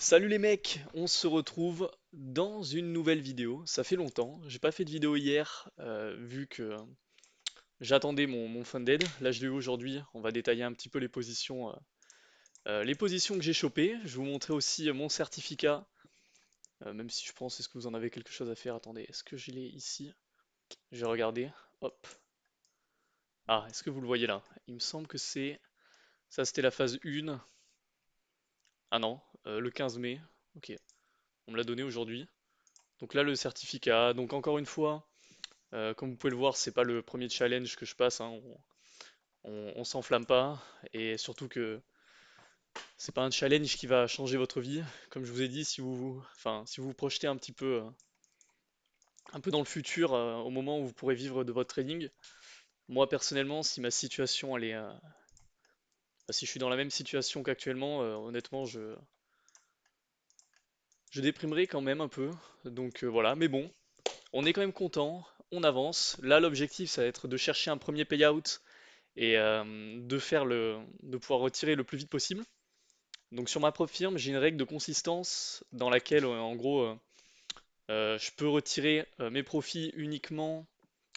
Salut les mecs, on se retrouve dans une nouvelle vidéo. Ça fait longtemps, j'ai pas fait de vidéo hier vu que j'attendais mon Funded. Là je l'ai eu aujourd'hui, on va détailler un petit peu les positions que j'ai chopées. Je vais vous montrer aussi mon certificat, même si je pense, est-ce que vous en avez quelque chose à faire? Attendez, est-ce que je l'ai ici? Je vais regarder, hop. Ah, est-ce que vous le voyez là? Il me semble que c'est... Ça c'était la phase 1. Ah non, le 15 mai, ok. On me l'a donné aujourd'hui. Donc là le certificat, donc encore une fois... comme vous pouvez le voir, c'est pas le premier challenge que je passe, hein, on s'enflamme pas, et surtout que c'est pas un challenge qui va changer votre vie. Comme je vous ai dit, si vous vous projetez un peu dans le futur, au moment où vous pourrez vivre de votre trading, moi personnellement, si ma situation elle est, si je suis dans la même situation qu'actuellement, honnêtement, je déprimerai quand même un peu. Donc voilà, mais bon, on est quand même content, on avance. Là, l'objectif, ça va être de chercher un premier payout et de pouvoir retirer le plus vite possible. Donc sur ma propre firme, j'ai une règle de consistance dans laquelle, en gros, je peux retirer mes profits uniquement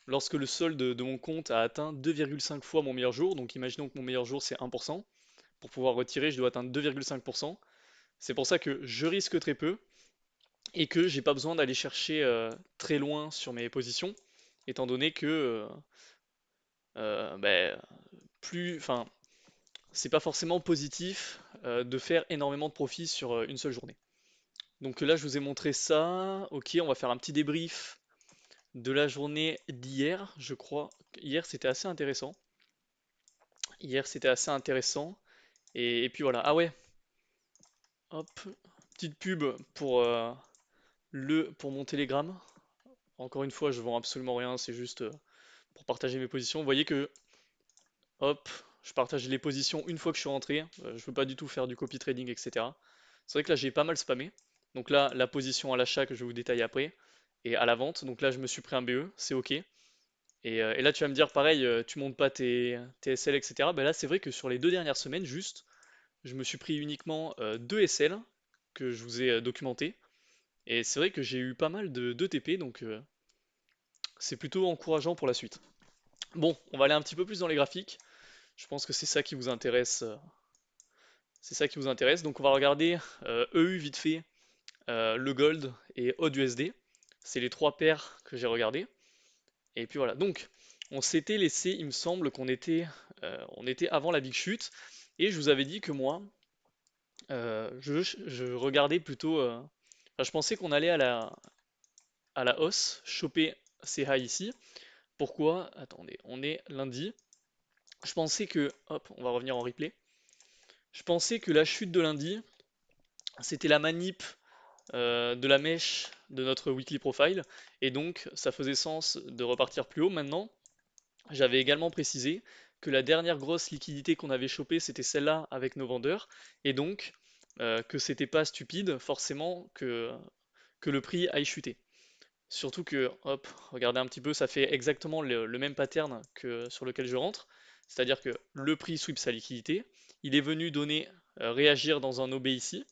lorsque le solde de mon compte a atteint 2,5 fois mon meilleur jour. Donc imaginons que mon meilleur jour c'est 1%. Pour pouvoir retirer, je dois atteindre 2,5%. C'est pour ça que je risque très peu et que j'ai pas besoin d'aller chercher très loin sur mes positions, étant donné que ben, enfin, c'est pas forcément positif de faire énormément de profit sur une seule journée. Donc là, je vous ai montré ça. Ok, on va faire un petit débrief de la journée d'hier, je crois. Hier, c'était assez intéressant. Hier, c'était assez intéressant. Et puis voilà. Ah ouais, hop, petite pub pour mon Telegram. Encore une fois, je vends absolument rien, c'est juste pour partager mes positions. Vous voyez que, hop, je partage les positions une fois que je suis rentré. Je veux pas du tout faire du copy trading, etc. C'est vrai que là, j'ai pas mal spammé. Donc là, la position à l'achat que je vais vous détailler après. Et à la vente. Donc là, je me suis pris un BE, c'est ok. Et là, tu vas me dire, pareil, tu montes pas tes SL, etc. Ben là, c'est vrai que sur les 2 dernières semaines, juste, je me suis pris uniquement 2 SL que je vous ai documenté. Et c'est vrai que j'ai eu pas mal de TP, donc c'est plutôt encourageant pour la suite. Bon, on va aller un petit peu plus dans les graphiques. Je pense que c'est ça qui vous intéresse. C'est ça qui vous intéresse. Donc on va regarder EU vite fait, le gold et AUD. C'est les trois paires que j'ai regardées. Et puis voilà. Donc on s'était laissé, il me semble on était avant la big chute. Et je vous avais dit que moi, je regardais plutôt. Enfin, je pensais qu'on allait à la hausse, choper ces highs ici. Pourquoi? Attendez, on est lundi. Je pensais que, hop, on va revenir en replay. Je pensais que la chute de lundi, c'était la manip de la mèche de notre weekly profile, et donc ça faisait sens de repartir plus haut. Maintenant, j'avais également précisé que la dernière grosse liquidité qu'on avait chopée, c'était celle-là avec nos vendeurs, et donc que c'était pas stupide forcément que le prix aille chuter. Surtout que, hop, regardez un petit peu, ça fait exactement le même pattern que sur lequel je rentre. C'est-à-dire que le prix sweep sa liquidité, il est venu réagir dans un OB ici.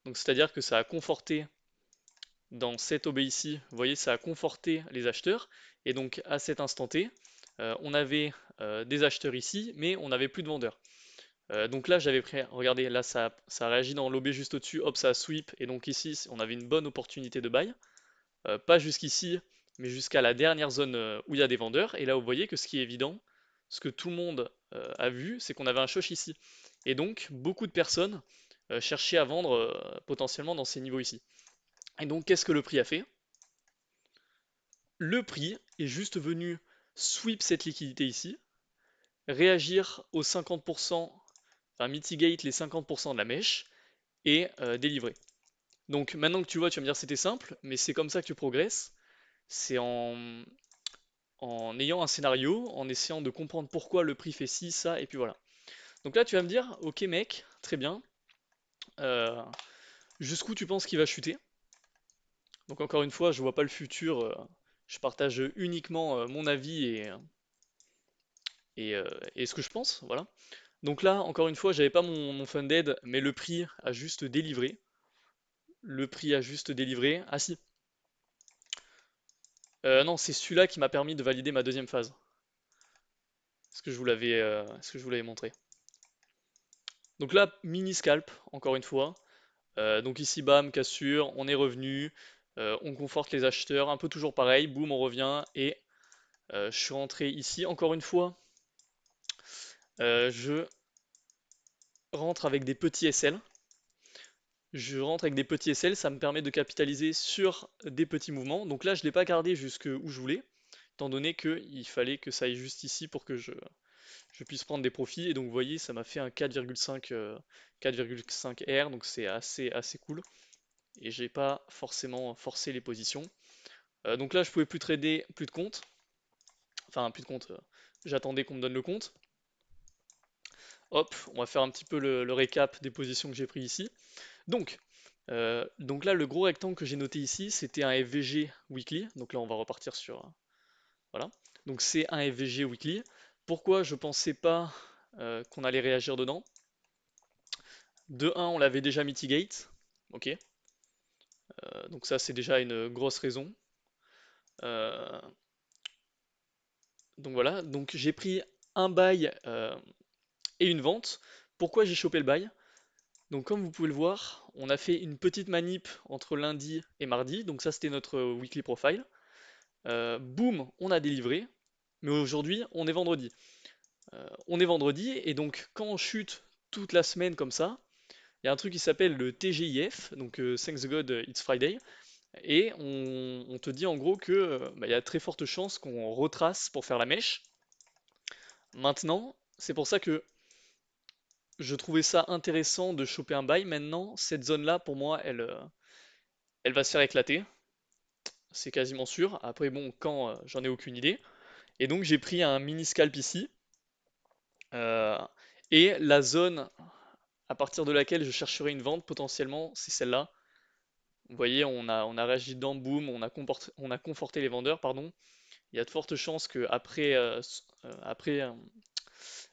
Donc c'est-à-dire que ça a conforté dans cet OB ici, vous voyez, ça a conforté les acheteurs. Et donc à cet instant T, on avait des acheteurs ici, mais on n'avait plus de vendeurs. Donc là, j'avais pris, regardez, là ça a réagi dans l'OB juste au-dessus, hop, ça a sweep. Et donc ici, on avait une bonne opportunité de buy. Pas jusqu'ici, mais jusqu'à la dernière zone où il y a des vendeurs. Et là, vous voyez que ce qui est évident, ce que tout le monde a vu, c'est qu'on avait un choc ici. Et donc, beaucoup de personnes cherchaient à vendre potentiellement dans ces niveaux ici. Et donc, qu'est-ce que le prix a fait? Le prix est juste venu sweep cette liquidité ici, réagir aux 50%, enfin mitigate les 50% de la mèche et délivrer. Donc maintenant que tu vois, tu vas me dire c'était simple, mais c'est comme ça que tu progresses. C'est en ayant un scénario, en essayant de comprendre pourquoi le prix fait ci, ça, et puis voilà. Donc là, tu vas me dire, ok mec, très bien, euh, jusqu'où tu penses qu'il va chuter? Donc encore une fois, je vois pas le futur, je partage uniquement mon avis et, euh, et ce que je pense, voilà. Donc là, encore une fois, j'avais pas mon funded, mais le prix a juste délivré. le prix a juste délivré. Ah si, non, c'est celui-là qui m'a permis de valider ma deuxième phase. Est-ce que je vous l'avais montré? Donc là, mini scalp, encore une fois. Donc ici, bam, cassure, on est revenu, on conforte les acheteurs, un peu toujours pareil, boum, on revient, et je suis rentré ici, encore une fois, je rentre avec des petits SL. Je rentre avec des petits SL, ça me permet de capitaliser sur des petits mouvements. Donc là, je ne l'ai pas gardé jusque où je voulais, étant donné qu'il fallait que ça aille juste ici pour que je puisse prendre des profits. Et donc, vous voyez, ça m'a fait un 4,5 R, donc c'est assez cool. Et j'ai pas forcément forcé les positions. Donc là, je pouvais plus trader, plus de compte. Enfin, plus de compte. J'attendais qu'on me donne le compte. Hop, on va faire un petit peu le récap des positions que j'ai pris ici. Donc là, le gros rectangle que j'ai noté ici, c'était un FVG weekly. Donc là, on va repartir sur. Voilà. Donc c'est un FVG weekly. Pourquoi je pensais pas qu'on allait réagir dedans? De un, on l'avait déjà mitigate. Ok. Donc ça, c'est déjà une grosse raison. Euh, donc voilà. Donc j'ai pris un buy et une vente. Pourquoi j'ai chopé le buy? Donc comme vous pouvez le voir, on a fait une petite manip entre lundi et mardi. Donc ça, c'était notre weekly profile. Boum, on a délivré. Mais aujourd'hui, on est vendredi. On est vendredi et donc quand on chute toute la semaine comme ça, il y a un truc qui s'appelle le TGIF, donc Thanks God It's Friday, et on te dit en gros que bah, il y a très forte chance qu'on retrace pour faire la mèche. Maintenant, c'est pour ça que je trouvais ça intéressant de choper un buy. Maintenant, cette zone-là, pour moi, elle va se faire éclater. C'est quasiment sûr. Après, bon, quand j'en ai aucune idée. Et donc, j'ai pris un mini scalp ici. Euh, et la zone à partir de laquelle je chercherai une vente potentiellement, c'est celle-là. Vous voyez, on a réagi dedans, boum, on a conforté les vendeurs, pardon. Il y a de fortes chances que après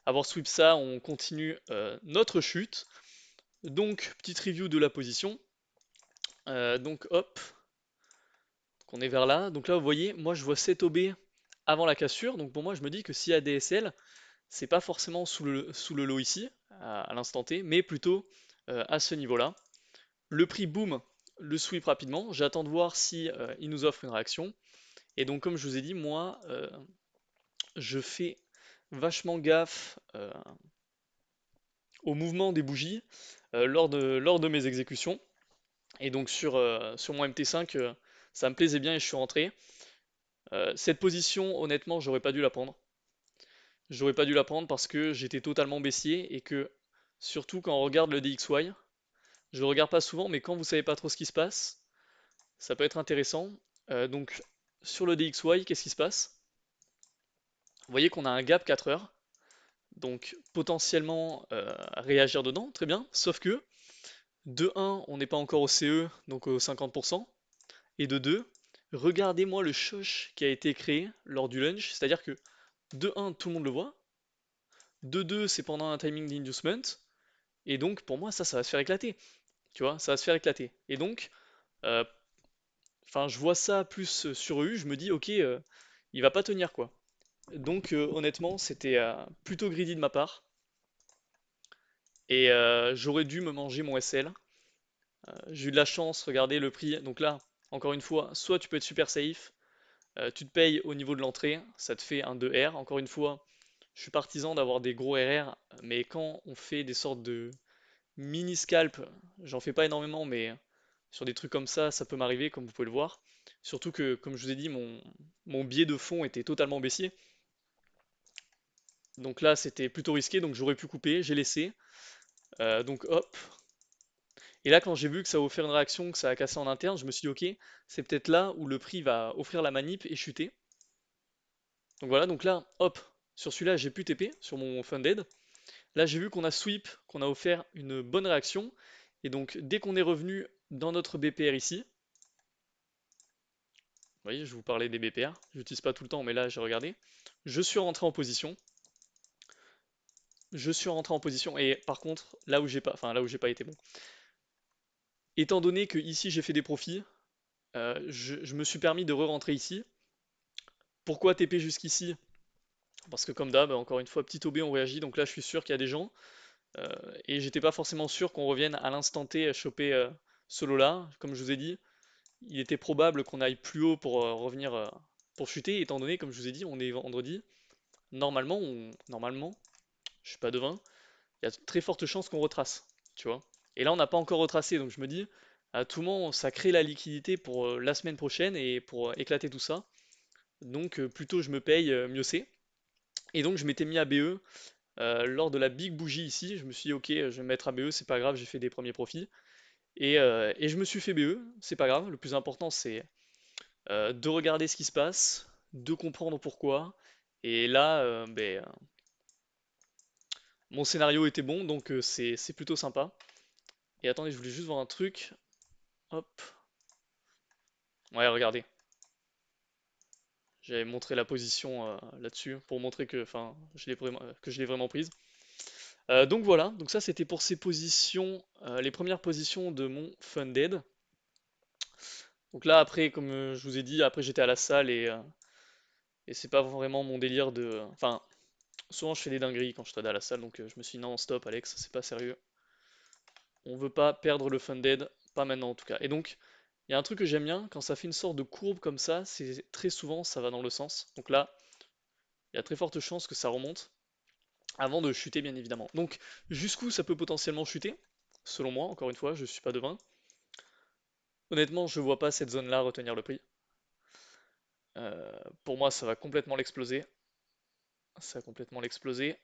avoir sweep ça, on continue notre chute. Donc, petite review de la position. Donc, hop, on est vers là. Donc là, vous voyez, moi je vois 7 OB avant la cassure. Donc pour moi, je me dis que s'il y a DSL, c'est pas forcément sous le low ici, à l'instant T, mais plutôt à ce niveau-là. Le prix, boom, le sweep rapidement. J'attends de voir si il nous offre une réaction. Et donc, comme je vous ai dit, moi, je fais vachement gaffe au mouvement des bougies lors de mes exécutions. Et donc, sur mon MT5, ça me plaisait bien et je suis rentré. Cette position, honnêtement, j'aurais pas dû la prendre. J'aurais pas dû la prendre parce que j'étais totalement baissier et que, surtout quand on regarde le DXY, je le regarde pas souvent, mais quand vous savez pas trop ce qui se passe, ça peut être intéressant. Donc, sur le DXY, qu'est-ce qui se passe? Vous voyez qu'on a un gap 4 heures, donc potentiellement réagir dedans, très bien, sauf que de 1, on n'est pas encore au CE, donc au 50%, et de 2, regardez-moi le choche qui a été créé lors du lunch, c'est-à-dire que de 1, tout le monde le voit, de 2, c'est pendant un timing d'inducement, et donc pour moi, ça va se faire éclater, tu vois, ça va se faire éclater. Et donc, euh, enfin, je vois ça plus sur EU, je me dis, ok, il va pas tenir quoi. Donc honnêtement, c'était plutôt greedy de ma part. Et j'aurais dû me manger mon SL. J'ai eu de la chance, regardez le prix. Donc là, encore une fois, soit tu peux être super safe, tu te payes au niveau de l'entrée, ça te fait un 2R. Encore une fois, je suis partisan d'avoir des gros RR, mais quand on fait des sortes de mini scalp, j'en fais pas énormément, mais sur des trucs comme ça peut m'arriver, comme vous pouvez le voir. Surtout que, comme je vous ai dit, mon biais de fond était totalement baissier. Donc là, c'était plutôt risqué, donc j'aurais pu couper, j'ai laissé. Donc hop. Et là, quand j'ai vu que ça a offert une réaction, que ça a cassé en interne, je me suis dit, ok, c'est peut-être là où le prix va offrir la manip et chuter. Donc voilà, donc là, hop, sur celui-là, j'ai pu TP sur mon funded. Là, j'ai vu qu'on a sweep, qu'on a offert une bonne réaction. Et donc, dès qu'on est revenu dans notre BPR ici, vous voyez, je vous parlais des BPR, je n'utilise pas tout le temps, mais là, j'ai regardé. Je suis rentré en position. Je suis rentré en position. Et par contre, là où j'ai pas été bon. Étant donné que ici j'ai fait des profits, je me suis permis de re-rentrer ici. Pourquoi TP jusqu'ici? Parce que comme d'hab, encore une fois, petit OB, on réagit, donc là je suis sûr qu'il y a des gens. Euh, et j'étais pas forcément sûr qu'on revienne à l'instant T choper ce lot-là. Comme je vous ai dit, il était probable qu'on aille plus haut pour revenir pour chuter, étant donné, comme je vous ai dit, on est vendredi. Normalement, je suis pas devin, il y a de très fortes chances qu'on retrace, tu vois. Et là, on n'a pas encore retracé, donc je me dis, à tout moment, ça crée la liquidité pour la semaine prochaine et pour éclater tout ça. Donc, plutôt je me paye, mieux c'est. Et donc, je m'étais mis à BE lors de la big bougie ici. Je me suis dit, ok, je vais me mettre à BE, c'est pas grave, j'ai fait des premiers profits. Et je me suis fait BE, c'est pas grave. Le plus important, c'est de regarder ce qui se passe, de comprendre pourquoi. Et là, mon scénario était bon, donc c'est plutôt sympa. Et attendez, je voulais juste voir un truc. Hop. Ouais, regardez. J'avais montré la position là-dessus pour montrer que, enfin, que je l'ai vraiment prise. Donc voilà, donc ça c'était pour ces positions, les premières positions de mon funded. Donc là après, comme je vous ai dit, après j'étais à la salle et c'est pas vraiment mon délire de... Enfin, souvent je fais des dingueries quand je trade à la salle, donc je me suis dit non, stop Alex, c'est pas sérieux. On veut pas perdre le funded, pas maintenant en tout cas. Et donc, il y a un truc que j'aime bien, quand ça fait une sorte de courbe comme ça, c'est très souvent ça va dans le sens. Donc là, il y a très forte chance que ça remonte avant de chuter bien évidemment. Donc jusqu'où ça peut potentiellement chuter? Selon moi, encore une fois, je suis pas devin. Honnêtement, je vois pas cette zone-là retenir le prix. Pour moi, ça va complètement l'exploser. Ça va complètement l'exploser.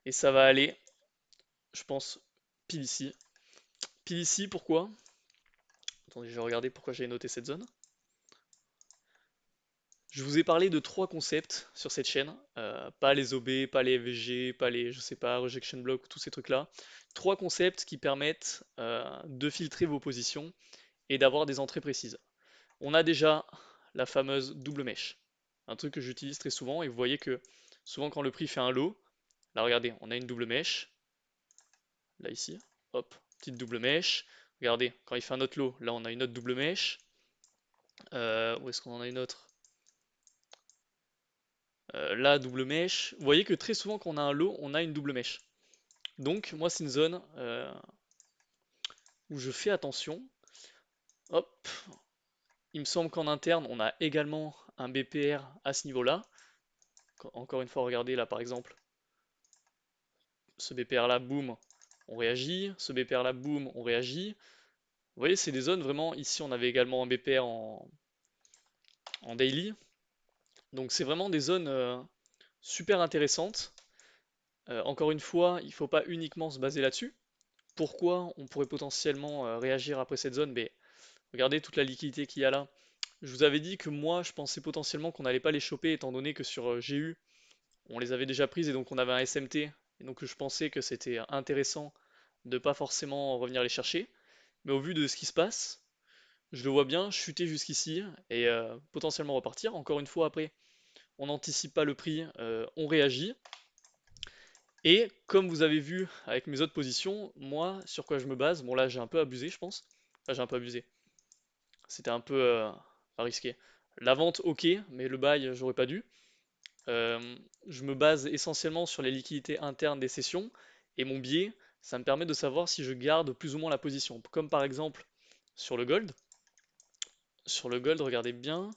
Et ça va aller, je pense, pile ici. Pile ici, pourquoi? Attendez, je vais regarder pourquoi j'ai noté cette zone. Je vous ai parlé de trois concepts sur cette chaîne, pas les OB, pas les FVG, pas les, je sais pas, rejection block, tous ces trucs-là. Trois concepts qui permettent de filtrer vos positions et d'avoir des entrées précises. On a déjà la fameuse double mèche, un truc que j'utilise très souvent et vous voyez que souvent quand le prix fait un low, là regardez, on a une double mèche, là ici, hop, petite double mèche. Regardez, quand il fait un autre low, là on a une autre double mèche. Où est-ce qu'on en a une autre? Là, double mèche. Vous voyez que très souvent quand on a un low, on a une double mèche. Donc moi c'est une zone où je fais attention. Hop, il me semble qu'en interne on a également un BPR à ce niveau-là. Encore une fois, regardez là par exemple, ce BPR là, boum, on réagit. Ce BPR là, boum, on réagit. Vous voyez, c'est des zones vraiment. Ici on avait également un BPR en daily. Donc c'est vraiment des zones super intéressantes. Encore une fois, il ne faut pas uniquement se baser là-dessus. Pourquoi on pourrait potentiellement réagir après cette zone? Mais regardez toute la liquidité qu'il y a là. Je vous avais dit que moi, je pensais potentiellement qu'on n'allait pas les choper, étant donné que sur GU, on les avait déjà prises et donc on avait un SMT. Et donc je pensais que c'était intéressant de pas forcément revenir les chercher. Mais au vu de ce qui se passe, je le vois bien chuter jusqu'ici et potentiellement repartir. Encore une fois, après, on n'anticipe pas le prix, on réagit. Et comme vous avez vu avec mes autres positions, moi, sur quoi je me base, bon là j'ai un peu abusé, je pense. Enfin, j'ai un peu abusé. C'était un peu pas risqué. La vente, ok, mais le bail, j'aurais pas dû. Je me base essentiellement sur les liquidités internes des sessions et mon biais, ça me permet de savoir si je garde plus ou moins la position. Comme par exemple sur le gold. Sur le gold, regardez bien.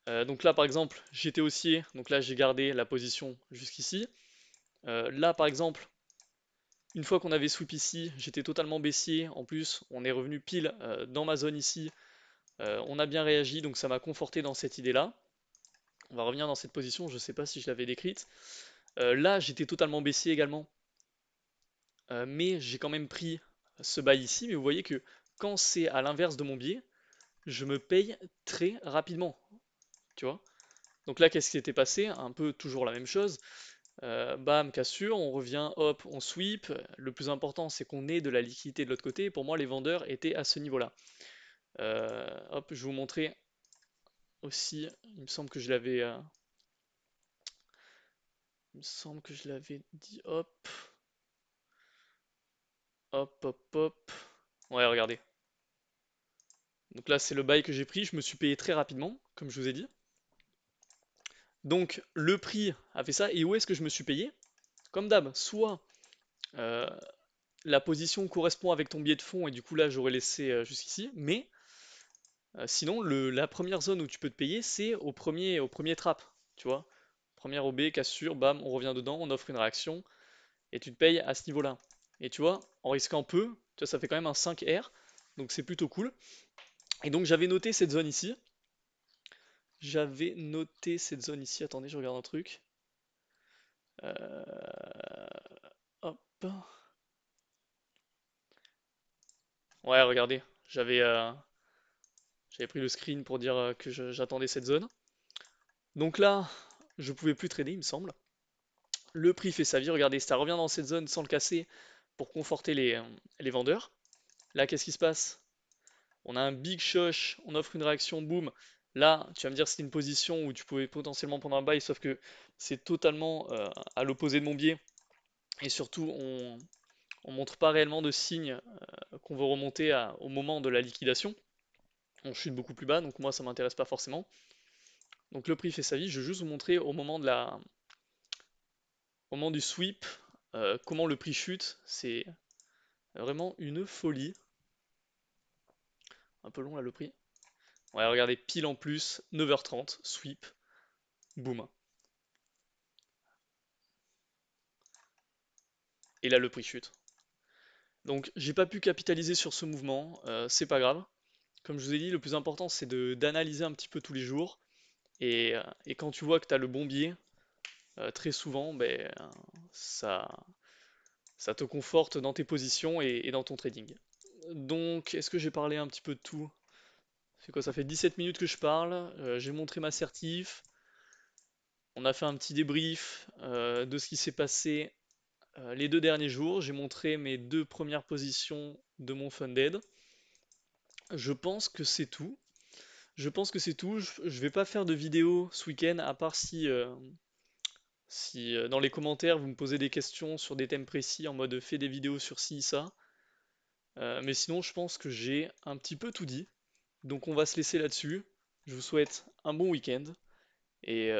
Donc là, par exemple, j'étais haussier, donc là j'ai gardé la position jusqu'ici. Là, par exemple, une fois qu'on avait sweep ici, j'étais totalement baissier. En plus, on est revenu pile dans ma zone ici. On a bien réagi, donc ça m'a conforté dans cette idée-là. On va revenir dans cette position, je ne sais pas si je l'avais décrite. Là, j'étais totalement baissier également, mais j'ai quand même pris ce buy ici. Mais vous voyez que quand c'est à l'inverse de mon biais, je me paye très rapidement, tu vois. Donc là, qu'est-ce qui s'était passé? Un peu toujours la même chose. Bam, cassure, on revient, hop, on sweep. Le plus important, c'est qu'on ait de la liquidité de l'autre côté. Pour moi, les vendeurs étaient à ce niveau-là. Hop, je vais vous montrer aussi. Il me semble que je l'avais, il me semble que je l'avais dit. Hop, hop, hop, hop. Ouais, regardez. Donc là, c'est le bail que j'ai pris. Je me suis payé très rapidement, comme je vous ai dit. Donc le prix a fait ça. Et où est-ce que je me suis payé? Comme d'hab, soit euh, la position correspond avec ton billet de fond et du coup là j'aurais laissé jusqu'ici, mais sinon la première zone où tu peux te payer c'est au premier trap, tu vois. Première OB, cassure, bam, on revient dedans, on offre une réaction et tu te payes à ce niveau-là. Et tu vois, en risquant peu, tu vois, ça fait quand même un 5R, donc c'est plutôt cool. Et donc j'avais noté cette zone ici. J'avais noté cette zone ici, attendez, je regarde un truc. Hop. Ouais, regardez, j'avais pris le screen pour dire que j'attendais cette zone. Donc là, je pouvais plus trader, il me semble. Le prix fait sa vie, regardez, ça revient dans cette zone sans le casser pour conforter les vendeurs. Là, qu'est-ce qui se passe? On a un big shosh, on offre une réaction, boum. Là, tu vas me dire c'est une position où tu pouvais potentiellement prendre un buy, sauf que c'est totalement à l'opposé de mon biais. Et surtout, on montre pas réellement de signe qu'on veut remonter au moment de la liquidation. On chute beaucoup plus bas, donc moi ça m'intéresse pas forcément. Donc le prix fait sa vie, je vais juste vous montrer au moment du sweep comment le prix chute, c'est vraiment une folie. Un peu long là le prix. Ouais, regardez, pile en plus, 9h30, sweep, boum. Et là le prix chute. Donc j'ai pas pu capitaliser sur ce mouvement, c'est pas grave. Comme je vous ai dit, le plus important c'est d'analyser un petit peu tous les jours. Et quand tu vois que tu as le bon biais, très souvent, ben, ça, ça te conforte dans tes positions et dans ton trading. Donc, est-ce que j'ai parlé un petit peu de tout? C'est quoi, ça fait 17 minutes que je parle, j'ai montré ma certif, on a fait un petit débrief de ce qui s'est passé les 2 derniers jours, j'ai montré mes 2 premières positions de mon funded. Je pense que c'est tout. Je pense que c'est tout. Je vais pas faire de vidéo ce week-end, à part si dans les commentaires vous me posez des questions sur des thèmes précis en mode fais des vidéos sur ci, ça. Mais sinon, je pense que j'ai un petit peu tout dit. Donc on va se laisser là-dessus. Je vous souhaite un bon week-end et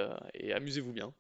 amusez-vous bien.